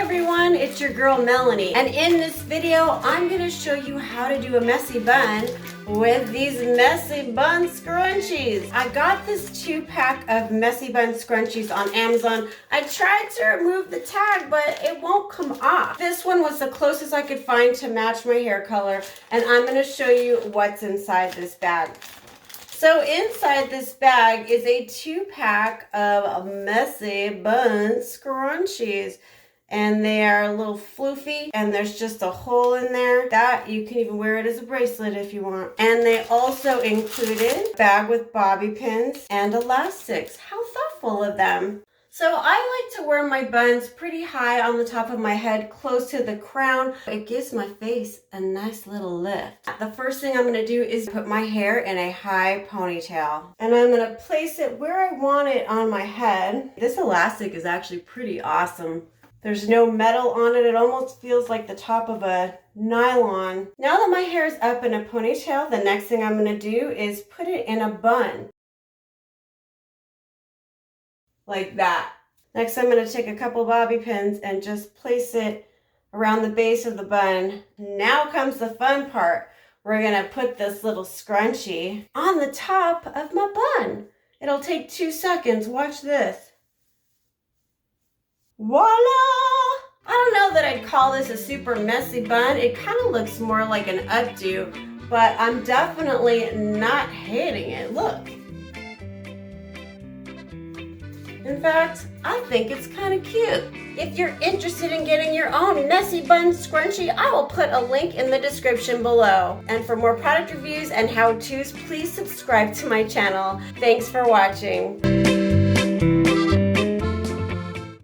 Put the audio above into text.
everyone, it's your girl Melanie, and in this video I'm going to show you how to do a messy bun with these messy bun scrunchies. I got this 2-pack of messy bun scrunchies on Amazon. I tried to remove the tag, but it won't come off. This one was the closest I could find to match my hair color, and I'm going to show you what's inside this bag. So inside this bag is a 2-pack of messy bun scrunchies. And they are a little floofy, and there's just a hole in there that you can even wear it as a bracelet if you want. And they also included a bag with bobby pins and elastics. How thoughtful of them. So I like to wear my buns pretty high on the top of my head, close to the crown. It gives my face a nice little lift. The first thing I'm going to do is put my hair in a high ponytail. And I'm going to place it where I want it on my head. This elastic is actually pretty awesome. There's no metal on it. It almost feels like the top of a nylon. Now that my hair is up in a ponytail, the next thing I'm going to do is put it in a bun. Like that. Next, I'm going to take a couple bobby pins and just place it around the base of the bun. Now comes the fun part. We're going to put this little scrunchie on the top of my bun. It'll take 2 seconds. Watch this. Voila! I don't know that I'd call this a super messy bun. It kind of looks more like an updo, but I'm definitely not hating it. Look. In fact, I think it's kind of cute. If you're interested in getting your own messy bun scrunchie, I will put a link in the description below. And for more product reviews and how-tos, please subscribe to my channel. Thanks for watching.